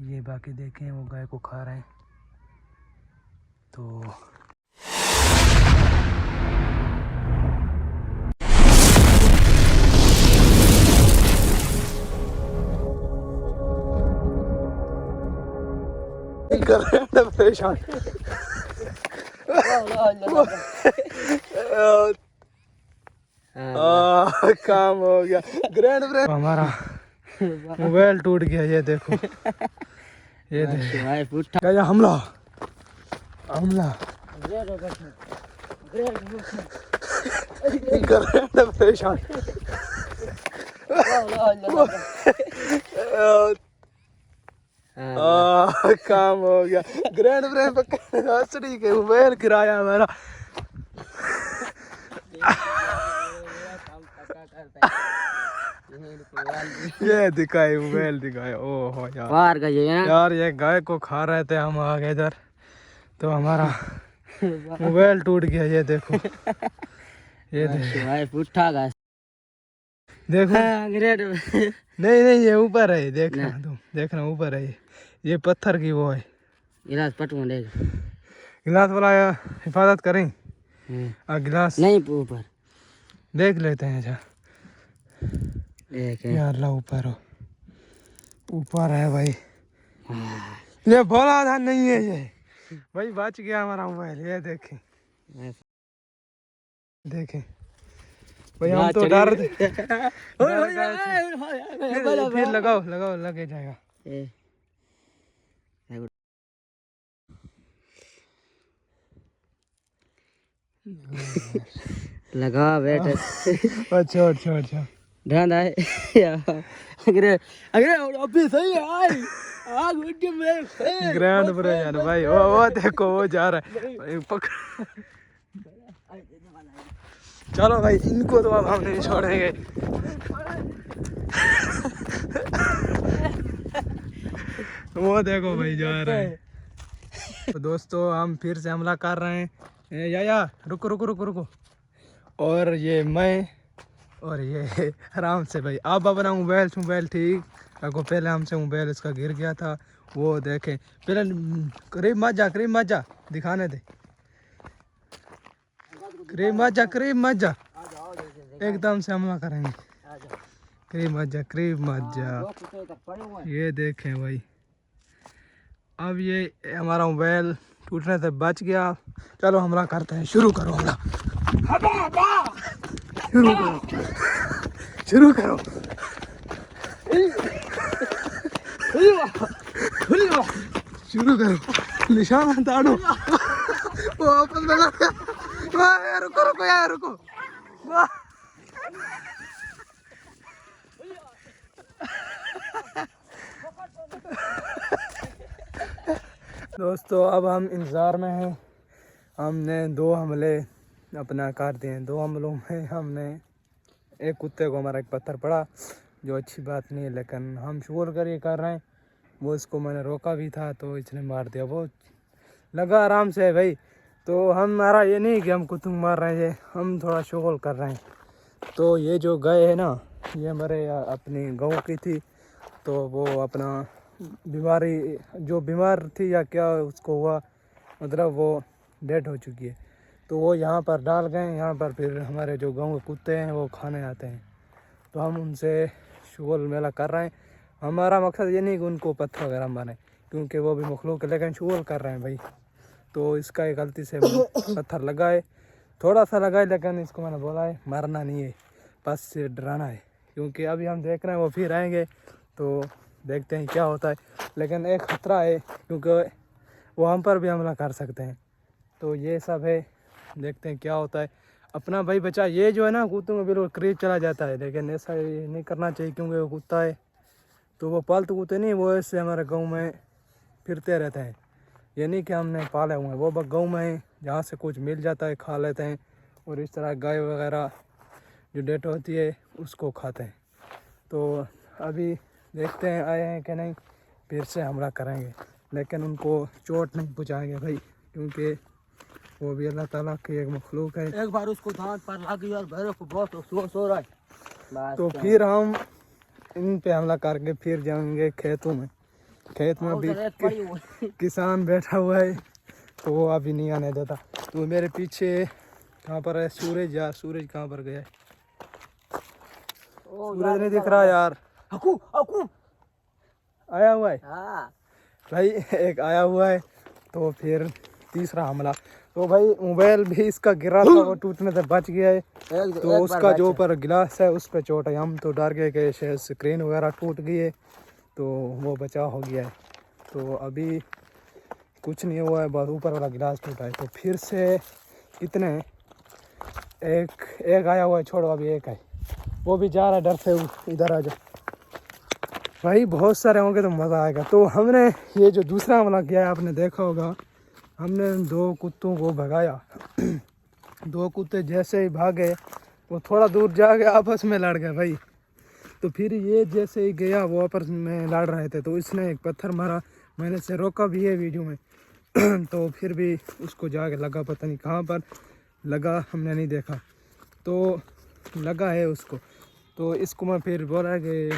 ये बाकी देखें वो गाय को खा रहे हैं। तो कर रहे हैं परेशान। काम हो गया ग्रैंड फ्रेंड। हमारा मोबाइल टूट गया। ये देखो ये देखो क्या हमला हमला कर रहे हैं परेशान। काम हो गया ग्रैंड फ्रेंड हंसड़ी के मोबाइल गिराया हमारा। ये दिखाई मोबाइल दिखाया। ओहो यार यार ये गाय को खा रहे थे हम आ गए इधर तो हमारा मोबाइल टूट गया। ये देखो ये देखो देखो नहीं नहीं ये ऊपर है देखना तुम देखना ऊपर है ये पत्थर की वो है गिलास पटवा गिलास वाला हिफाजत करें गिलास नहीं ऊपर देख लेते हैं। अच्छा यार ला ऊपर हो ऊपर है भाई। ये बोला था नहीं है ये भाई बच गया हमारा मोबाइल। ये देखें देखें भाई हम तो डर फिर लगाओ लगाओ लगे जाएगा। लगा बेटा अच्छा अच्छा अच्छा ध्यान आए अगर अभी सही है आग उठ में ग्रैंड ब्रे यार भाई वो देखो वो जा रहा है पकड़। चलो भाई इनको तो अब हम नहीं छोड़ेंगे। वो देखो भाई जा रहे हैं। तो दोस्तों हम फिर से हमला कर रहे हैं। या रुको रुको रुको रुको। और ये मैं और ये आराम से भाई आप अपना मोबाइल ठीक अगर पहले हमसे मोबाइल इसका गिर गया था वो देखें पहले करीब मत जा दिखाने दे करीब मत जा एकदम से हमला करेंगे। करीब मत जा। ये देखें भाई अब ये हमारा मोबाइल टूटने से बच गया। चलो हमला करते हैं शुरू करो हमला शुरू करो शुरू करो निशान ताड़ो वो आपस में रुको रुको यार रुको। दोस्तों अब हम इंतज़ार में हैं। हमने 2 हमले अपना कर दिए। 2 हमलों में हमने एक कुत्ते को हमारा एक पत्थर पड़ा जो अच्छी बात नहीं है लेकिन हम शोर कर ये कर रहे हैं। वो इसको मैंने रोका भी था तो इसने मार दिया। वो लगा आराम से भाई। तो हमारा ये नहीं कि हम कुत्ते मार रहे हैं हम थोड़ा शोर कर रहे हैं। तो ये जो गाय है ना ये हमारे अपनी गाँव की थी तो वो अपना बीमारी जो बीमार थी या क्या उसको हुआ मतलब वो डेड हो चुकी है तो वो यहाँ पर डाल गए। यहाँ पर फिर हमारे जो गांव के कुत्ते हैं वो खाने आते हैं तो हम उनसे शुगल मेला कर रहे हैं। हमारा मकसद ये नहीं कि उनको पत्थर वगैरह मारें क्योंकि वो भी मखलूक है लेकिन शुगल कर रहे हैं भाई। तो इसका एक गलती से पत्थर लगाए थोड़ा सा लगाए लेकिन इसको मैंने बोला है मारना नहीं है बस से डराना है क्योंकि अभी हम देख रहे हैं वो फिर आएंगे तो देखते हैं क्या होता है। लेकिन एक ख़तरा है क्योंकि वो हम पर भी हमला कर सकते हैं। तो ये सब है देखते हैं क्या होता है। अपना भाई बचा ये जो है ना कुत्तों में बिल्कुल करीब चला जाता है लेकिन ऐसा नहीं करना चाहिए क्योंकि वो कुत्ता है तो वो पालतू कुत्ते नहीं वो ऐसे हमारे गांव में फिरते रहते हैं। ये नहीं कि हमने पाले हुए हैं वो गांव में है जहाँ से कुछ मिल जाता है खा लेते हैं और इस तरह गाय वगैरह जो डेट होती है उसको खाते हैं। तो अभी देखते हैं आए हैं कि नहीं फिर से हमला करेंगे लेकिन उनको चोट नहीं पहुँचाएंगे भाई क्योंकि वो भी अल्लाह ताला की एक मखलूक है। एक बार उसको दांत पर लगी और भैरव को बहुत सो रहा है तो फिर हम इन पे हमला करके फिर जाएंगे खेतों में खेत में अभी किसान बैठा हुआ है तो वो अभी नहीं आने देता। तो मेरे पीछे कहाँ पर है सूरज? यार सूरज कहाँ पर गया है? सूरज नहीं दिख रहा यार। अकू अकू आया हुआ है भाई, एक आया हुआ है। तो फिर तीसरा हमला। तो भाई मोबाइल भी इसका गिरा था, वो टूटने से बच गया है। तो उसका जो ऊपर गिलास है उस पर चोट है। हम तो डर गए कि शायद स्क्रीन वगैरह टूट गई है, तो वो बचाव हो गया है। तो अभी कुछ नहीं हुआ है, बस ऊपर वाला गिलास टूटा है। तो फिर से कितने एक आया हुआ है, छोड़ो अभी एक है, वो भी जा रहा है डर से। इधर आ जाओ भाई, बहुत सारे होंगे तो मज़ा आएगा। तो हमने ये जो दूसरा हमला किया है आपने देखा होगा, हमने 2 कुत्तों को भगाया। 2 कुत्ते जैसे ही भागे वो थोड़ा दूर जाके आपस में लड़ गए भाई। तो फिर ये जैसे ही गया वो आपस में लड़ रहे थे, तो इसने एक पत्थर मारा, मैंने से रोका भी है वीडियो में। तो फिर भी उसको जाके लगा, पता नहीं कहाँ पर लगा, हमने नहीं देखा, तो लगा है उसको। तो इसको मैं फिर बोला कि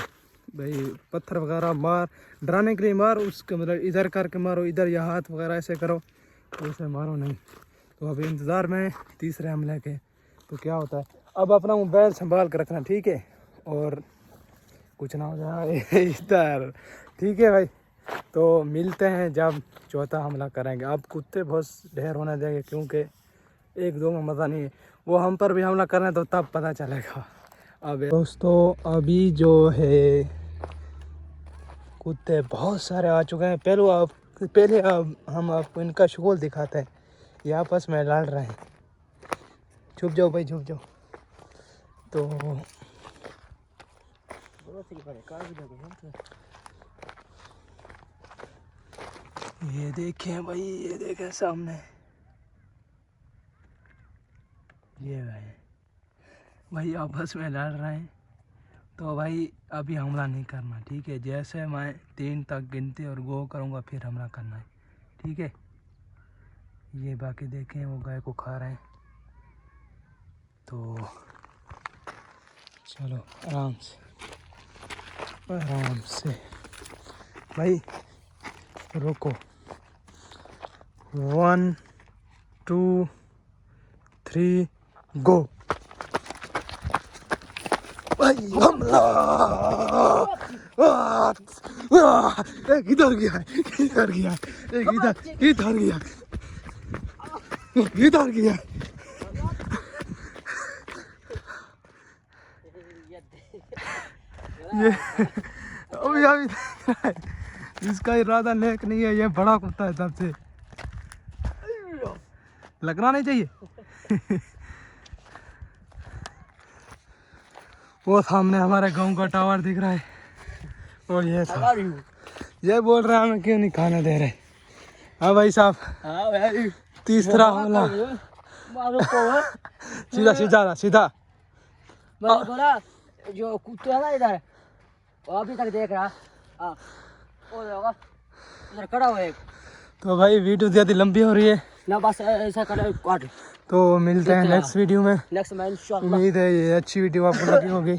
भाई पत्थर वगैरह मार, डराने के लिए मार उसके, मतलब इधर करके मारो, इधर या हाथ वगैरह ऐसे करो, तो उसे मारो नहीं। तो अभी इंतज़ार में तीसरे हमले के, तो क्या होता है। अब अपना मोबाइल संभाल कर रखना, ठीक है, और कुछ ना हो जाए इधर, ठीक है भाई। तो मिलते हैं जब चौथा हमला करेंगे। अब कुत्ते बहुत ढेर होने देंगे, क्योंकि 1-2 में मज़ा नहीं है, वो हम पर भी हमला करना तो तब पता चलेगा। अब दोस्तों अभी जो है कुत्ते बहुत सारे आ चुके हैं। पहले अब हम आपको इनका शोल दिखाते हैं। ये आपस में लड़ रहे हैं। छुप जाओ भाई, छुप जाओ। तो ये देखें भाई, ये देखें सामने, ये भाई आपस में लड़ रहे हैं। तो भाई अभी हमला नहीं करना, ठीक है। जैसे मैं 3 तक गिनती और गो करूँगा फिर हमला करना है, ठीक है। ये बाकी देखें वो गाय को खा रहे हैं। तो चलो आराम से भाई, रुको। 1 2 3 गो भाई, हमला। एक इधर गया, इधर गया, एक इधर गया, इधर गया। ये अभी इसका इरादा नेक नहीं है, ये बड़ा कुत्ता है तब से, लगना नहीं चाहिए। वो सामने हमारे गांव का टावर दिख रहा है, और ये बोल रहा है हमें क्यों नहीं खाने दे रहे। हाँ भाई साहब, तीसरा हमला। सीधा मैंने बोला जो कुत्ता है ना इधर, वो अभी तक देख रहा, इधर खड़ा हुआ है। तो भाई वीडियो ज़्यादा लंबी हो रही है ना, बस ऐसा कर काट। तो मिलते हैं नेक्स्ट वीडियो में। नेक्स्ट में इंशाल्लाह। उम्मीद है ये अच्छी वीडियो आपको लगी होगी।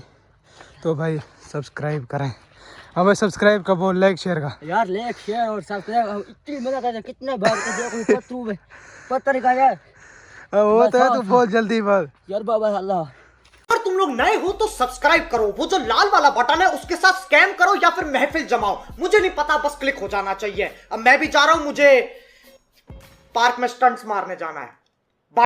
तो भाई सब्सक्राइब करें, हमें सब्सक्राइब का बोल, लाइक शेयर का यार, लाइक शेयर और सब्सक्राइब। इतनी मदद करते कितने बार के देखो पत्थरों में पत्थर का यार, वो तो है, तू बहुत जल्दी बोल यार। बाबा अल्लाह, अगर तुम लोग नए हो तो सब्सक्राइब करो, वो जो लाल वाला बटन है उसके साथ स्कैम करो या फिर महफिल जमाओ, मुझे नहीं पता, बस क्लिक हो जाना चाहिए। अब मैं भी जा रहा हूं, मुझे पार्क में स्टंट्स मारने जाना है।